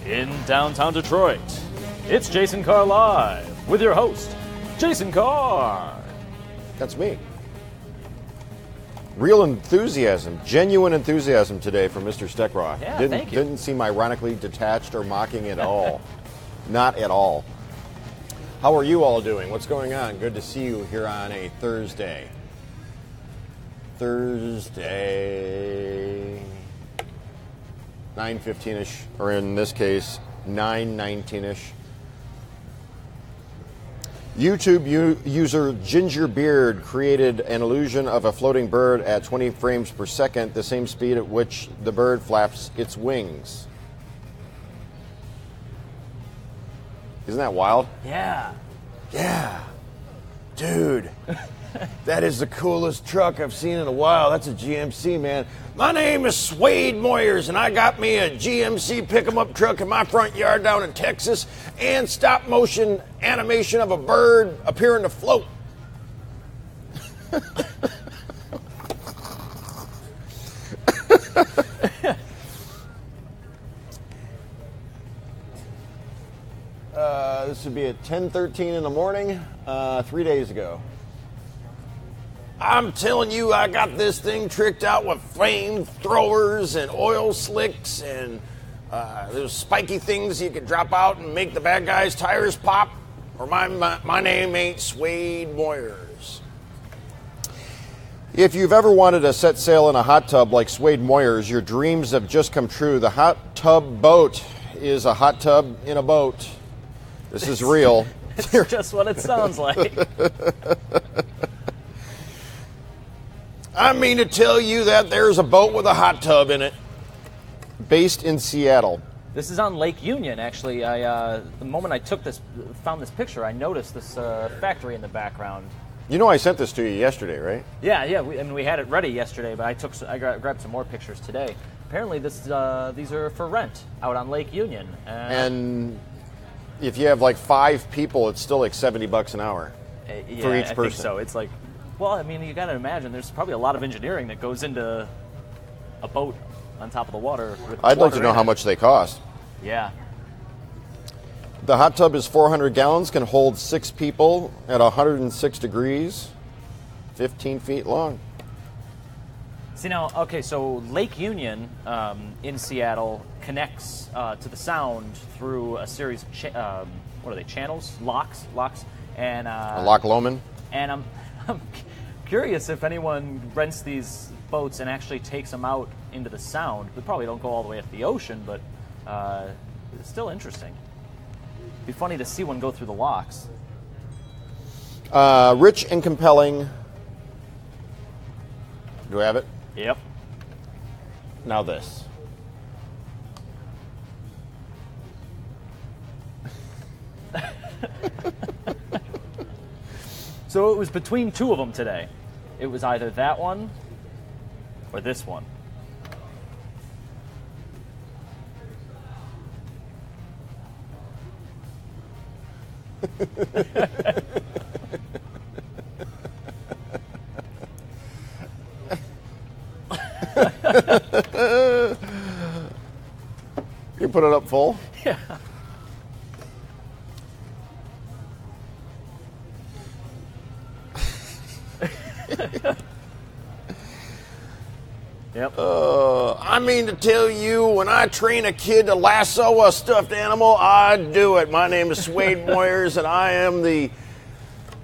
in downtown Detroit. It's Jason Carr Live with your host, Jason Carr. That's me. Real enthusiasm, genuine enthusiasm today from Mr. Steckroth. Yeah, thank you. Didn't seem ironically detached or mocking at all. Not at all. How are you all doing? What's going on? Good to see you here on a Thursday. 9:15-ish, or in this case, 9:19-ish. YouTube user Gingerbeard created an illusion of a floating bird at 20 frames per second, the same speed at which the bird flaps its wings. Isn't that wild? Yeah. Yeah. Dude, that is the coolest truck I've seen in a while. That's a GMC, man. My name is Swade Moyers, and I got me a GMC pick-em-up truck in my front yard down in Texas, and stop-motion animation of a bird appearing to float. This would be at 10:13 in the morning, 3 days ago. I'm telling you, I got this thing tricked out with flamethrowers and oil slicks and those spiky things you could drop out and make the bad guys' tires pop. Or my name ain't Swade Moyers. If you've ever wanted to set sail in a hot tub like Swade Moyers, your dreams have just come true. The hot tub boat is a hot tub in a boat. This is real. It's just what it sounds like. I mean to tell you that there's a boat with a hot tub in it. Based in Seattle. This is on Lake Union, actually. The moment I found this picture, I noticed this factory in the background. You know I sent this to you yesterday, right? Yeah. We had it ready yesterday, but I grabbed some more pictures today. Apparently, these are for rent out on Lake Union. And if you have like 5 people, it's still like $70 an hour for each person. I think so. It's like, well, I mean, you got to imagine there's probably a lot of engineering that goes into a boat on top of the water. I'd like to know how much they cost. Yeah. The hot tub is 400 gallons, can hold 6 people at 106 degrees, 15 feet long. See now, okay, so Lake Union in Seattle connects to the sound through a series of what are they? Channels, locks, and Loch Lomond. And I'm curious if anyone rents these boats and actually takes them out into the sound. They probably don't go all the way to the ocean, but it's still interesting. It'd be funny to see one go through the locks. Rich and compelling. Do we have it? Yep. Now this. So it was between 2 of them today. It was either that one or this one. You put it up full? Yeah. Yep. I mean to tell you, when I train a kid to lasso a stuffed animal, I do it. My name is Swade Moyers, and I am the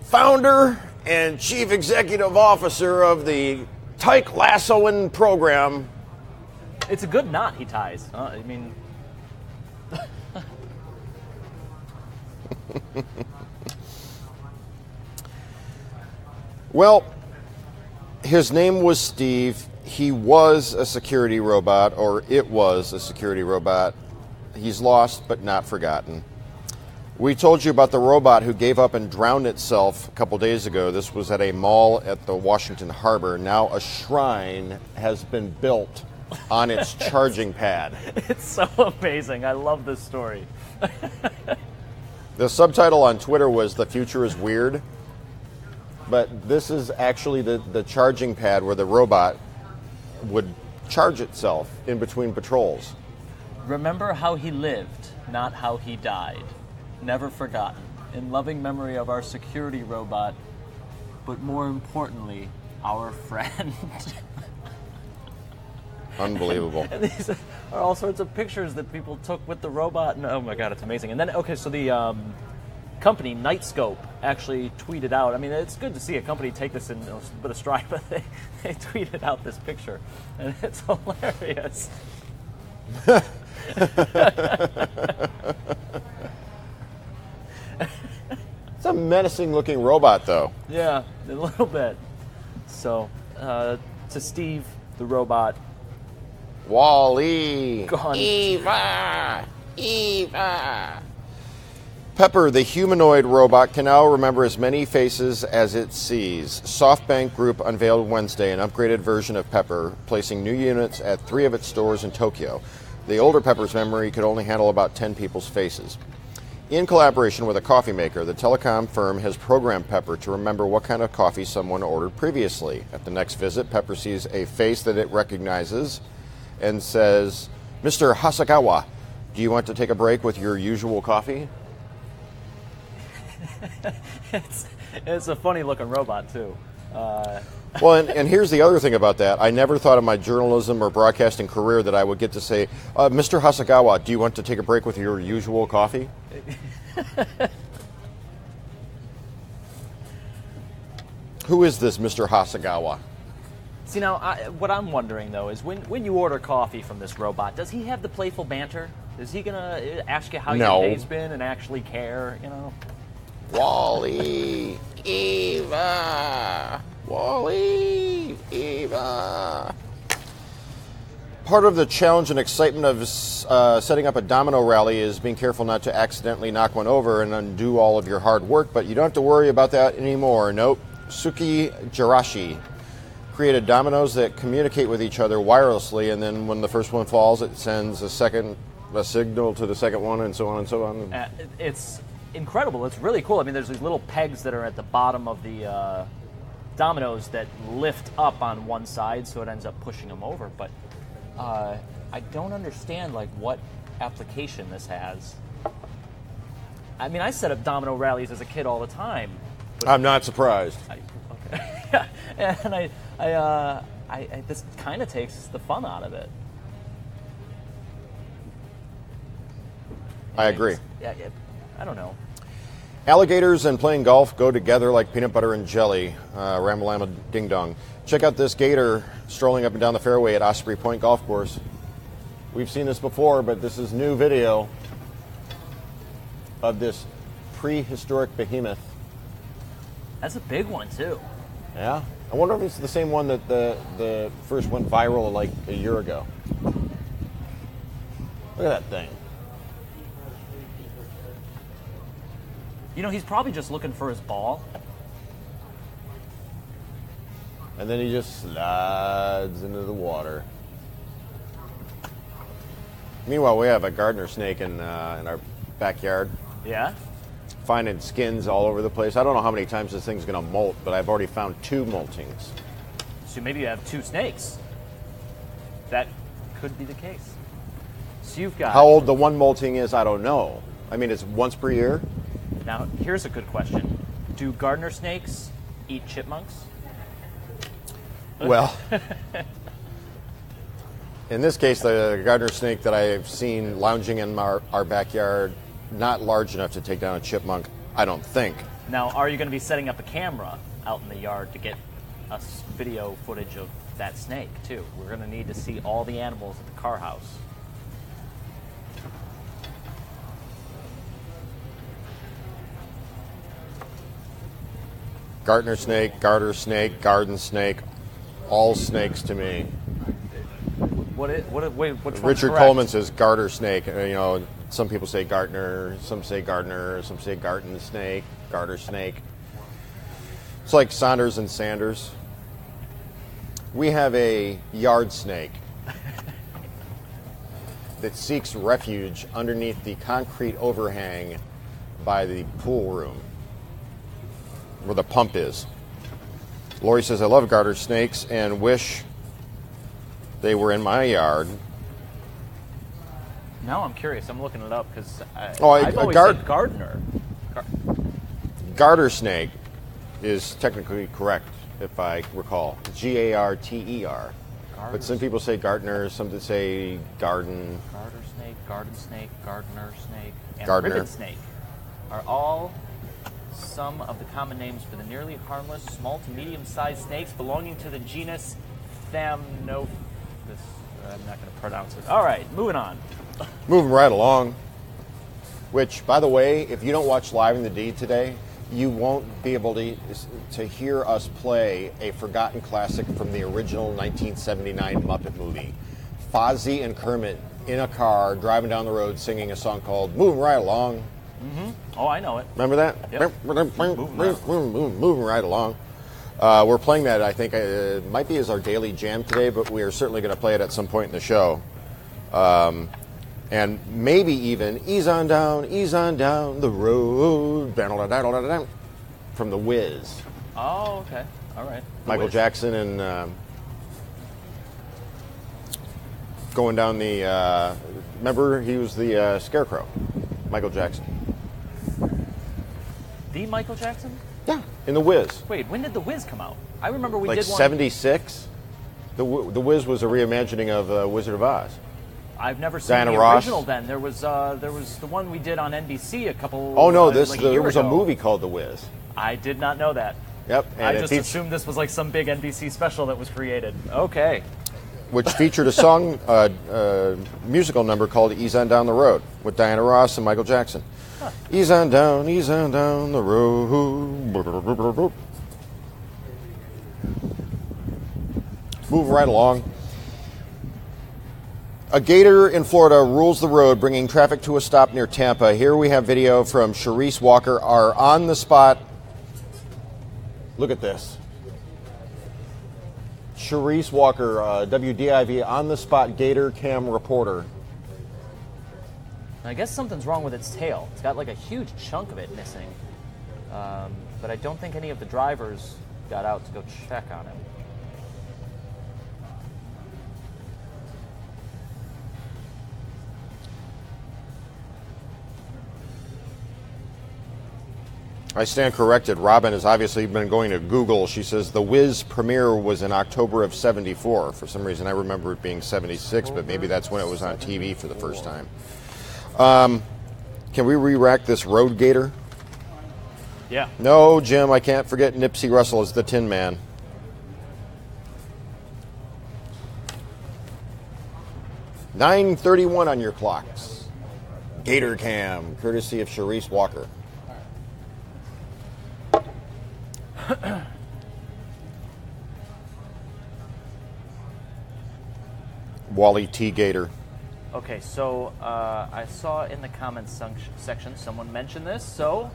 founder and chief executive officer of the Tyke Lassoing program. It's a good knot he ties. I mean... Well, his name was Steve. He was a security robot, or it was a security robot. He's lost but not forgotten. We told you about the robot who gave up and drowned itself a couple days ago. This was at a mall at the Washington Harbor. Now a shrine has been built on its charging pad. It's so amazing. I love this story. The subtitle on Twitter was "The Future is Weird," but this is actually the charging pad where the robot would charge itself in between patrols. Remember how he lived. not how he died. Never forgotten. In loving memory of our security robot, but more importantly, our friend. Unbelievable. And these are all sorts of pictures that people took with the robot. And, oh my God, it's amazing. And then, okay, so the company, Nightscope, actually tweeted out, I mean, it's good to see a company take this in a bit of stride, but they tweeted out this picture, and it's hilarious. It's a menacing looking robot, though. Yeah, a little bit. So, to Steve, the robot. Wall-E. Gone. Eva. Eva. Pepper, the humanoid robot, can now remember as many faces as it sees. SoftBank Group unveiled Wednesday an upgraded version of Pepper, placing new units at 3 of its stores in Tokyo. The older Pepper's memory could only handle about 10 people's faces. In collaboration with a coffee maker, the telecom firm has programmed Pepper to remember what kind of coffee someone ordered previously. At the next visit, Pepper sees a face that it recognizes and says, "Mr. Hasagawa, do you want to take a break with your usual coffee?" It's a funny looking robot, too. Well, and here's the other thing about that. I never thought in my journalism or broadcasting career that I would get to say, "Mr. Hasagawa, do you want to take a break with your usual coffee?" Who is this Mr. Hasagawa? See, now, what I'm wondering, though, is when you order coffee from this robot, does he have the playful banter? Is he going to ask you how No. your day's been and actually care, you know? Wall-E, Eva. Wall-E, Eva. Part of the challenge and excitement of setting up a domino rally is being careful not to accidentally knock one over and undo all of your hard work, but you don't have to worry about that anymore. Nope. Suki Jirashi created dominoes that communicate with each other wirelessly, and then when the first one falls, it sends a signal to the second one, and so on and so on. It's incredible. It's really cool. I mean, there's these little pegs that are at the bottom of the dominoes that lift up on one side, so it ends up pushing them over. But I don't understand, like, what application this has. I mean, I set up domino rallies as a kid all the time. But I'm not surprised. Okay. Yeah, and I this kind of takes the fun out of it. I agree. Yeah, I don't know. Alligators and playing golf go together like peanut butter and jelly. Ramalama ding dong. Check out this gator strolling up and down the fairway at Osprey Point Golf Course. We've seen this before, but this is new video of this prehistoric behemoth. That's a big one, too. Yeah? I wonder if it's the same one that the first went viral like a year ago. Look at that thing. You know, he's probably just looking for his ball. And then he just slides into the water. Meanwhile, we have a gardener snake in our backyard. Yeah? Finding skins all over the place. I don't know how many times this thing's going to molt, but I've already found 2 moltings. So maybe you have 2 snakes. That could be the case. So you've got... How old the one molting is, I don't know. I mean, it's once per year. Now, here's a good question. Do gardener snakes eat chipmunks? Well, in this case, the gardener snake that I've seen lounging in our backyard, not large enough to take down a chipmunk, I don't think. Now, are you going to be setting up a camera out in the yard to get us video footage of that snake, too? We're going to need to see all the animals at the Carr house. Gardener snake, garter snake, garden snake, all snakes to me. What's Richard correct? Coleman says garter snake. You know, some people say Gartner, some say Gardner, some say garden snake, garter snake. It's like Saunders and Sanders. We have a yard snake that seeks refuge underneath the concrete overhang by the pool room, where the pump is. Lori says, I love garter snakes and wish they were in my yard. Now I'm curious. I'm looking it up because a I've always guard- said gardener. Garter snake is technically correct, if I recall. Garter. But some people say gardener, some that say garden. Garden snake, gardener snake, and Gardener. ribbon snake are all some of the common names for the nearly harmless, small to medium-sized snakes belonging to the genus Thamnophis. I'm not going to pronounce it. All right, moving on. Moving right along. Which, by the way, if you don't watch Live in the D today, you won't be able to hear us play a forgotten classic from the original 1979 Muppet movie. Fozzie and Kermit in a car driving down the road singing a song called Moving Right Along. Mm-hmm. Oh, I know it. Remember that? Yep. Moving right along. We're playing that, I think, it might be as our daily jam today, but we are certainly going to play it at some point in the show. And maybe even ease on down the road. From The Wiz. Oh, okay. All right. Michael Jackson and going down the, remember he was the Scarecrow, Michael Jackson. The Michael Jackson? Yeah, in The Wiz. Wait, when did The Wiz come out? I remember we like did one. 76. The Wiz was a reimagining of Wizard of Oz. I've never seen Diana the Ross. original. Then there was the one we did on NBC a couple. Oh no, like there was a ago. movie called The Wiz. I did not know that. Yep, and I it just feat- assumed this was like some big NBC special that was created. Okay. which featured a song, musical number called "Ease on Down the Road" with Diana Ross and Michael Jackson. Huh. Ease on down the road. Move right along. A gator in Florida rules the road, bringing traffic to a stop near Tampa. Here we have video from Charisse Walker, our on-the-spot. Look at this. Charisse Walker, WDIV on-the-spot gator cam reporter. I guess something's wrong with its tail. It's got like a huge chunk of it missing. But I don't think any of the drivers got out to go check on it. I stand corrected. Robin has obviously been going to Google. She says The Wiz premiere was in October of 74. For some reason, I remember it being 76, but maybe that's when it was on TV for the first time. Can we re-rack this Road Gator? Yeah. No, Jim, I can't forget Nipsey Russell as the Tin Man. .9:31 on your clocks. Gator Cam, courtesy of Charisse Walker. Wally T. Gator. Okay, so I saw in the comments section someone mentioned this, so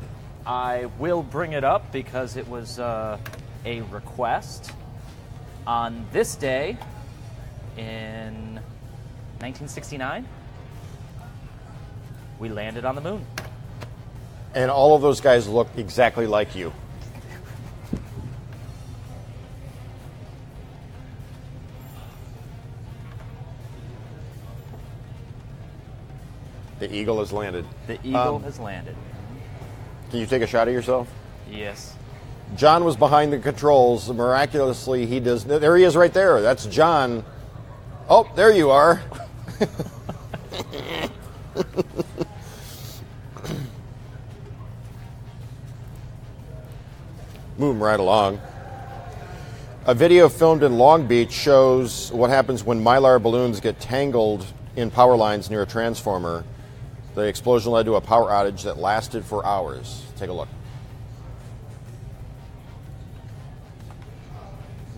I will bring it up because it was a request. On this day in 1969, we landed on the moon. And all of those guys look exactly like you. The eagle has landed. The eagle has landed. Can you take a shot of yourself? Yes. John was behind the controls. Miraculously, he does. There he is right there. That's John. Oh, there you are. Moving right along. A video filmed in Long Beach shows what happens when Mylar balloons get tangled in power lines near a transformer. The explosion led to a power outage that lasted for hours. Take a look.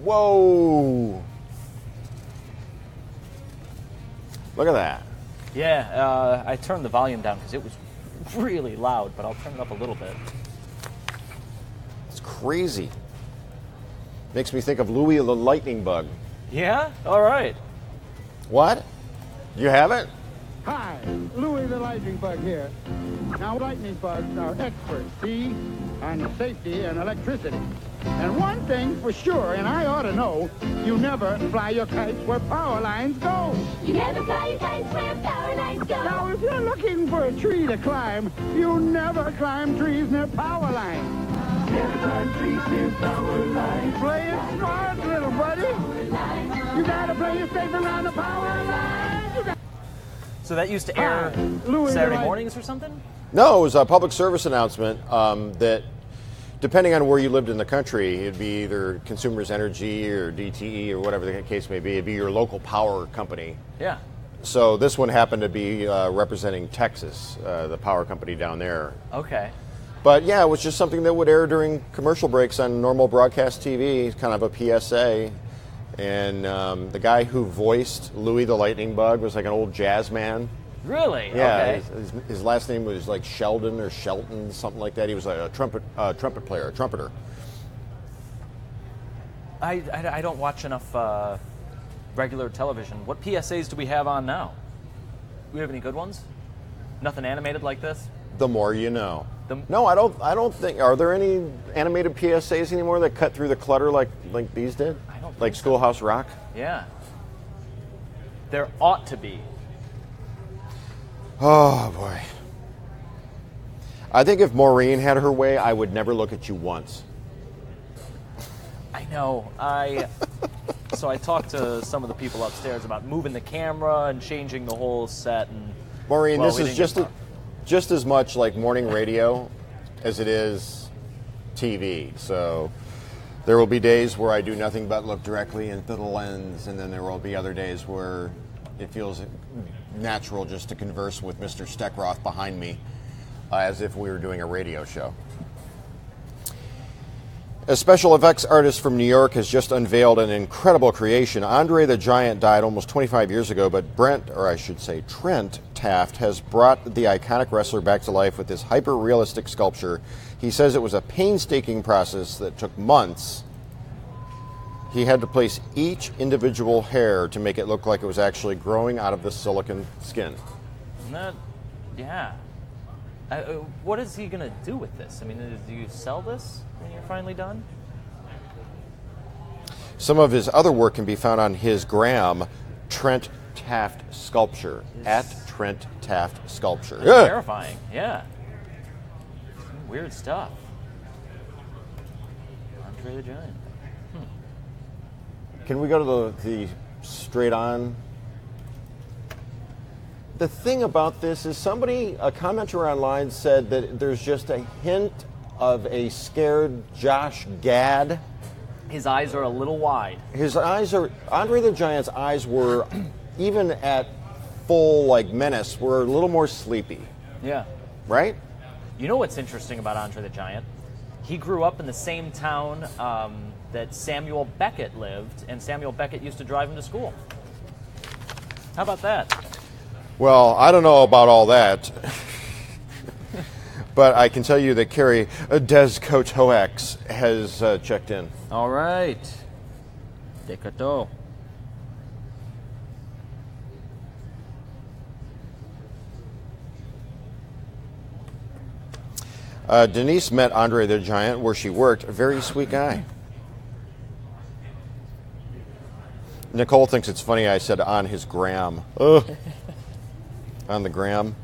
Whoa! Look at that. Yeah, I turned the volume down because it was really loud, but I'll turn it up a little bit. It's crazy. Makes me think of Louie the Lightning Bug. Yeah? All right. What? You have it? Hi, Louie the Lightning Bug here. Now, lightning bugs are experts, see, on safety and electricity. And one thing for sure, and I ought to know, you never fly your kites where power lines go. You never fly your kites where power lines go. Now, if you're looking for a tree to climb, you never climb trees near power lines. Never climb trees near power lines. Play it smart, little buddy. You gotta play it safe around the power lines. So that used to air Louis Saturday the mornings or something? No, it was a public service announcement that, depending on where you lived in the country, it'd be either Consumers Energy or DTE or whatever the case may be. It'd be your local power company. Yeah. So this one happened to be representing Texas, the power company down there. Okay. But yeah, it was just something that would air during commercial breaks on normal broadcast TV, kind of a PSA. And the guy who voiced Louis the Lightning Bug was like an old jazz man. Really? Yeah, Okay. his last name was like Sheldon or Shelton, something like that. He was like a trumpet player, a trumpeter. I don't watch enough regular television. What PSAs do we have on now? Do we have any good ones? Nothing animated like this? The more you know. No, I don't think. Are there any animated PSAs anymore that cut through the clutter like these did? I don't think like so. Schoolhouse Rock. Yeah. There ought to be. Oh boy. I think if Maureen had her way, I would never look at you once. I know. So I talked to some of the people upstairs about moving the camera and changing the whole set. And Maureen, well, this we is didn't get just as much like morning radio as it is TV. So there will be days where I do nothing but look directly into the lens, and then there will be other days where it feels natural just to converse with Mr. Steckroth behind me as if we were doing a radio show. A special effects artist from New York has just unveiled an incredible creation. Andre the Giant died almost 25 years ago, but Trent Taft has brought the iconic wrestler back to life with this hyper-realistic sculpture. He says it was a painstaking process that took months. He had to place each individual hair to make it look like it was actually growing out of the silicone skin. Yeah. What is he going to do with this? I mean, do you sell this when you're finally done? Some of his other work can be found on his gram, Trent Taft Sculpture, at Trent Taft Sculpture. That's terrifying, yeah. Some weird stuff. Andre the Giant. Can we go to the straight on? The thing about this is a commenter online said that there's just a hint of a scared Josh Gad. His eyes are a little wide. Andre the Giant's eyes were, even at full menace, were a little more sleepy. Yeah. Right? You know what's interesting about Andre the Giant? He grew up in the same town that Samuel Beckett lived, and Samuel Beckett used to drive him to school. How about that? Well, I don't know about all that. But I can tell you that Carrie Descotoax has checked in. All right. Decato. Denise met Andre the Giant where she worked. A very sweet guy. Nicole thinks it's funny I said on his gram. Ugh. On the gram.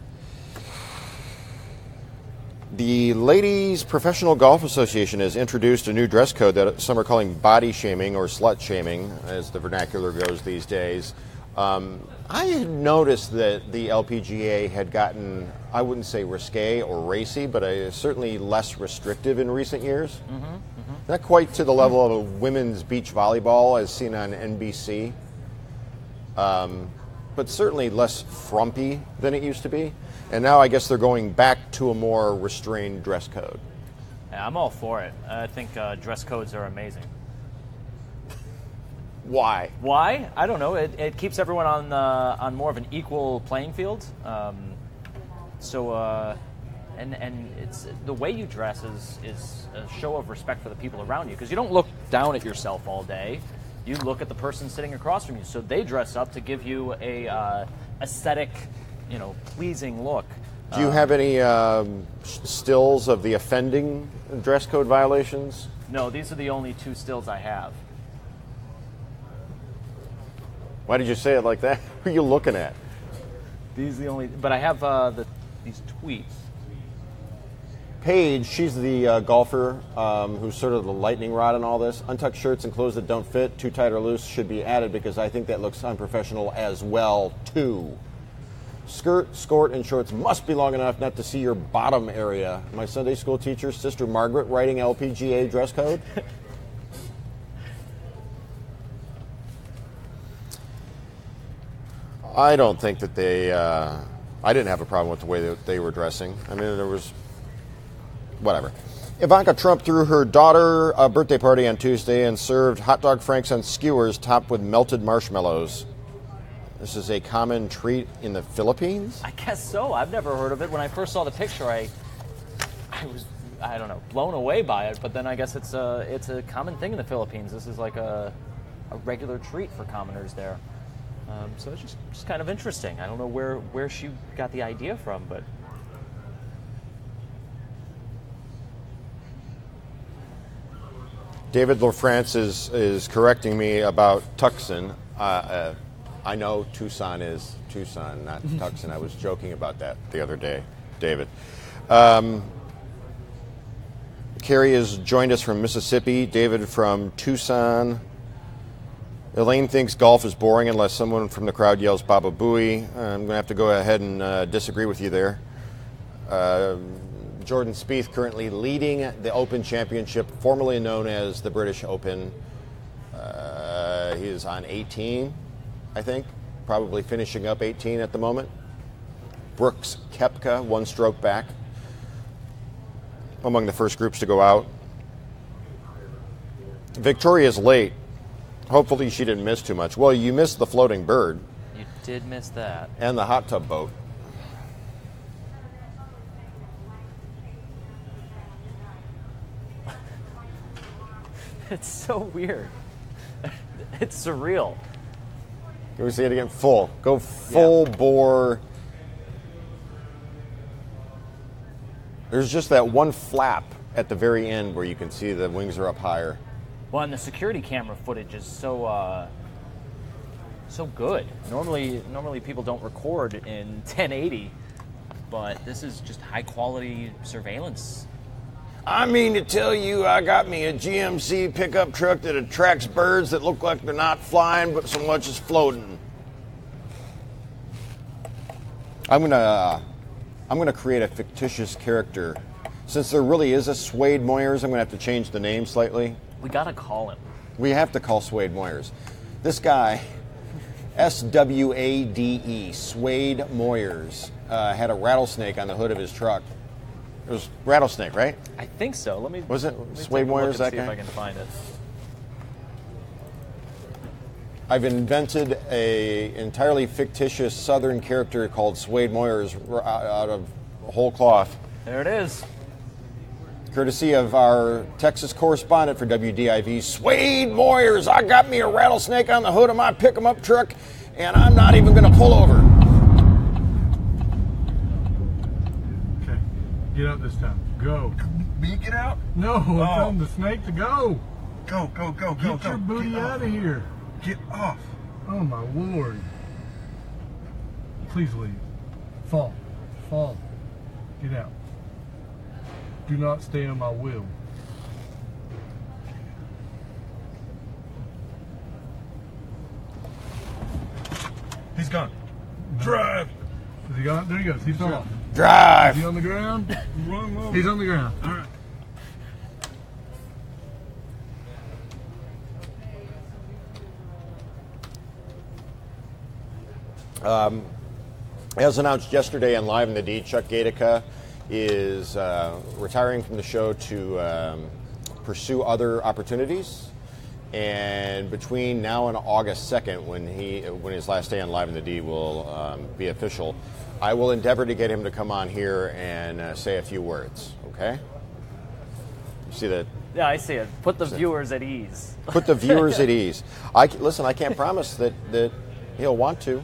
The Ladies Professional Golf Association has introduced a new dress code that some are calling body shaming or slut shaming, as the vernacular goes these days. I had noticed that the LPGA had gotten, I wouldn't say risque or racy, but certainly less restrictive in recent years. Not quite to the level of a women's beach volleyball as seen on NBC, but certainly less frumpy than it used to be. And now I guess they're going back to a more restrained dress code. Yeah, I'm all for it. I think dress codes are amazing. Why? Why? I don't know. It keeps everyone on more of an equal playing field. And it's the way you dress is a show of respect for the people around you, because you don't look down at yourself all day. You look at the person sitting across from you. So they dress up to give you a aesthetic, pleasing look. Do you have any stills of the offending dress code violations? No, these are the only 2 stills I have. Why did you say it like that? Who are you looking at? These are the only, but I have these tweets. Paige, she's the golfer who's sort of the lightning rod in all this. Untucked shirts and clothes that don't fit, too tight or loose, should be added because I think that looks unprofessional as well, too. Skirt, skort, and shorts must be long enough not to see your bottom area. My Sunday school teacher, Sister Margaret, writing LPGA dress code. I don't think that they... I didn't have a problem with the way that they were dressing. I mean, there was... whatever. Ivanka Trump threw her daughter a birthday party on Tuesday and served hot dog franks on skewers topped with melted marshmallows. This is a common treat in the Philippines? I guess so. I've never heard of it. When I first saw the picture, I was, I don't know, blown away by it. But then I guess it's a common thing in the Philippines. This is like a regular treat for commoners there. So it's just kind of interesting. I don't know where she got the idea from, but... David LaFrance is correcting me about Tucson. I know Tucson is Tucson, not Tucson. I was joking about that the other day, David. Carrie has joined us from Mississippi. David from Tucson. Elaine thinks golf is boring unless someone from the crowd yells Baba Booey. I'm going to have to go ahead and disagree with you there. Jordan Spieth currently leading the Open Championship, formerly known as the British Open. He is on 18, I think, probably finishing up 18 at the moment. Brooks Koepka, 1 stroke back, among the first groups to go out. Victoria's late. Hopefully she didn't miss too much. Well, you missed the floating bird. You did miss that. And the hot tub boat. It's so weird. It's surreal. Can we see it again? Full. Go full bore. There's just that one flap at the very end where you can see the wings are up higher. Well, and the security camera footage is so good. Normally people don't record in 1080, but this is just high quality surveillance. I mean to tell you, I got me a GMC pickup truck that attracts birds that look like they're not flying, but so much as floating. I'm gonna create a fictitious character. Since there really is a Swade Moyers, I'm gonna have to change the name slightly. We gotta call him. We have to call Swade Moyers. This guy, S-W-A-D-E, Swade Moyers, had a rattlesnake on the hood of his truck. It was rattlesnake, right? I think so. Let me. Was it let me Swade take a look Moyers, and that see guy? if I can find it. I've invented a entirely fictitious Southern character called Swade Moyers out of whole cloth. There it is. Courtesy of our Texas correspondent for WDIV, Swade Moyers. I got me a rattlesnake on the hood of my pick-em-up truck, and I'm not even going to pull over. Okay, get out this time. Go. Me get out? No, I'm telling the snake to go. Go. Get your booty out of here. Get off. Oh my lord. Please leave. Fall. Get out. Do not stay on my wheel. He's gone. Drive. Is he gone? There he goes. He fell off. Drive. Is he on the ground? Run over. He's on the ground. All right. As announced yesterday on Live in the D, Chuck Gatica is retiring from the show to pursue other opportunities. And between now and August 2nd, when his last day on Live in the D will be official, I will endeavor to get him to come on here and say a few words. Okay? You see that? Yeah, I see it. Put the viewers at ease. Put the viewers at ease. Listen, I can't promise that he'll want to.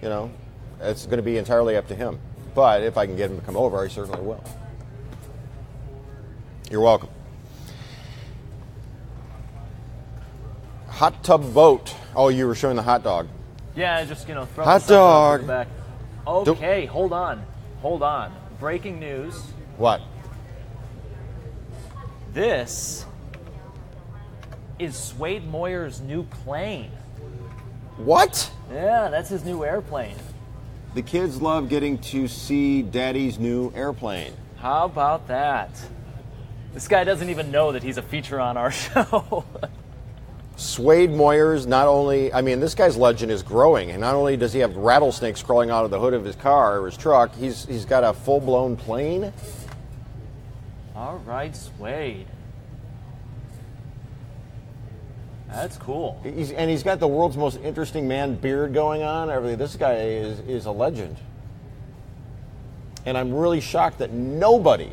You know, it's going to be entirely up to him. But if I can get him to come over, I certainly will. You're welcome. Hot tub boat. Oh, you were showing the hot dog. Yeah, just, throw Hot something up to dog. the back. Okay, hold on. Breaking news. What? This is Swade Moyer's new plane. What? Yeah, that's his new airplane. The kids love getting to see Daddy's new airplane. How about that? This guy doesn't even know that he's a feature on our show. Swade Moyers, not only, this guy's legend is growing, and not only does he have rattlesnakes crawling out of the hood of his car or his truck, he's got a full-blown plane. All right, Swade. That's cool. He's got the world's most interesting man beard going on. Everything. This guy is a legend. And I'm really shocked that nobody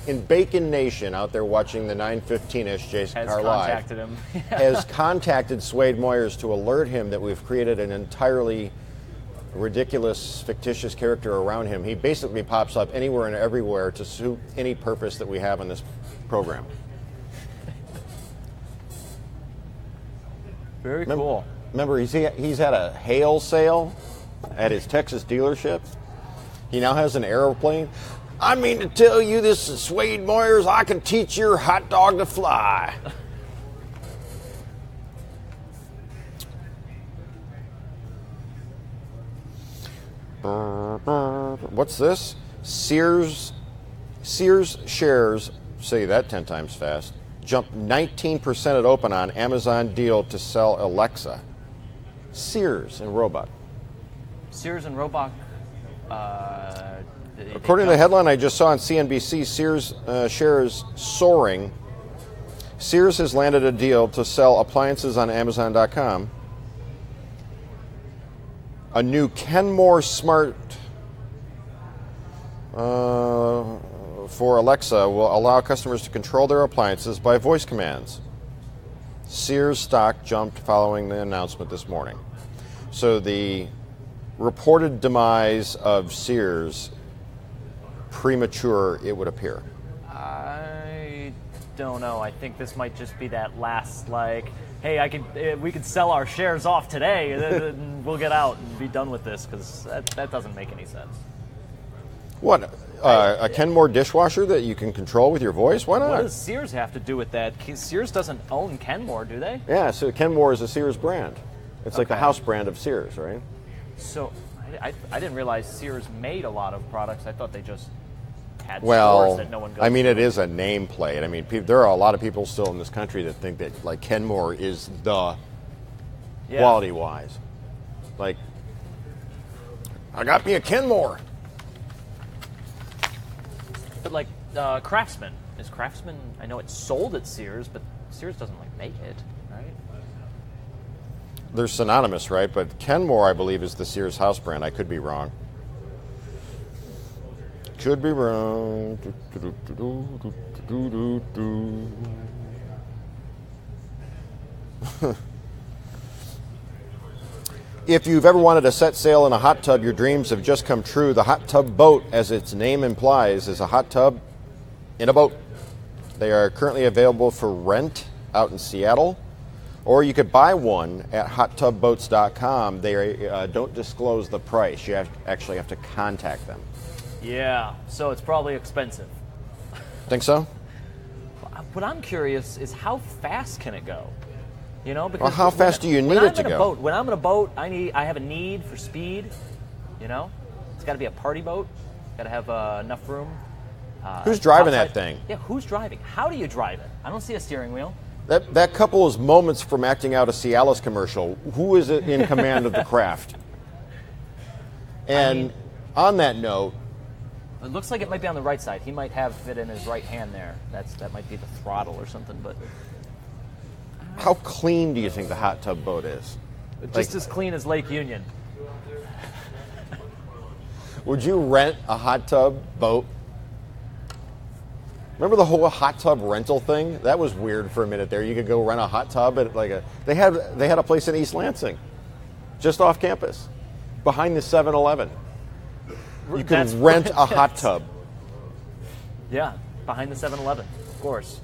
in Bacon Nation out there watching the 9:15-ish Jason Carr Live contacted him. has contacted Swade Moyers to alert him that we've created an entirely ridiculous, fictitious character around him. He basically pops up anywhere and everywhere to suit any purpose that we have in this program. Very cool. Remember, he's had a hail sale at his Texas dealership. He now has an airplane. I mean to tell you, this is Swade Moyers. I can teach your hot dog to fly. What's this? Sears shares, say that 10 times fast, jumped 19% at open on Amazon deal to sell Alexa. Sears and Roebuck. Sears and Roebuck. According to the headline I just saw on CNBC, Sears shares soaring. Sears has landed a deal to sell appliances on Amazon.com. A new Kenmore Smart for Alexa will allow customers to control their appliances by voice commands. Sears stock jumped following the announcement this morning. So the reported demise of Sears, premature, it would appear. I don't know. I think this might just be that last, hey, we could sell our shares off today, and we'll get out and be done with this, because that doesn't make any sense. What? A Kenmore dishwasher that you can control with your voice? Why not? What does Sears have to do with that? Sears doesn't own Kenmore, do they? Yeah, so Kenmore is a Sears brand. It's like the Okay. house brand of Sears, right? So I didn't realize Sears made a lot of products. I thought they just had Well, stores that no one goes to. it is a nameplate. There are a lot of people still in this country that think that Kenmore is the quality-wise. I got me a Kenmore. But Craftsman. Is Craftsman, I know it's sold at Sears, but Sears doesn't make it, right? They're synonymous, right? But Kenmore, I believe, is the Sears house brand. I could be wrong. Could be wrong. If you've ever wanted to set sail in a hot tub, your dreams have just come true. The hot tub boat, as its name implies, is a hot tub in a boat. They are currently available for rent out in Seattle, or you could buy one at hottubboats.com. They don't disclose the price. You actually have to contact them. Yeah, so it's probably expensive. Think so? What I'm curious is how fast can it go? Because how fast do you need it to go? When I'm in a boat, I have a need for speed. It's got to be a party boat. Got to have enough room. Who's driving outside. that thing? Yeah, who's driving? How do you drive it? I don't see a steering wheel. That couple is moments from acting out a Cialis commercial. Who is in command of the craft? And on that note, it looks like it might be on the right side. He might have it in his right hand there. That might be the throttle or something. But how clean do you think the hot tub boat is? Just as clean as Lake Union. Would you rent a hot tub boat? Remember the whole hot tub rental thing? That was weird for a minute there. You could go rent a hot tub at they had a place in East Lansing, just off campus, behind the 7-Eleven. You could rent a hot tub. Yeah, behind the 7-Eleven, of course.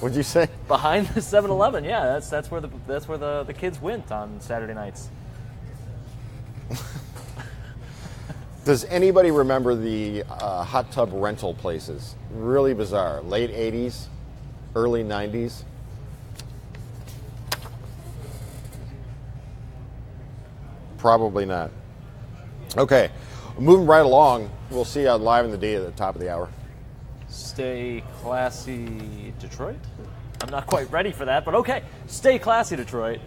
What'd you say? Behind the 7-Eleven, yeah, that's where the kids went on Saturday nights. Does anybody remember the hot tub rental places? Really bizarre. Late 80s, early 90s. Probably not. Okay, moving right along. We'll see you live in the D at the top of the hour. Stay classy, Detroit? I'm not quite ready for that, but okay. Stay classy, Detroit.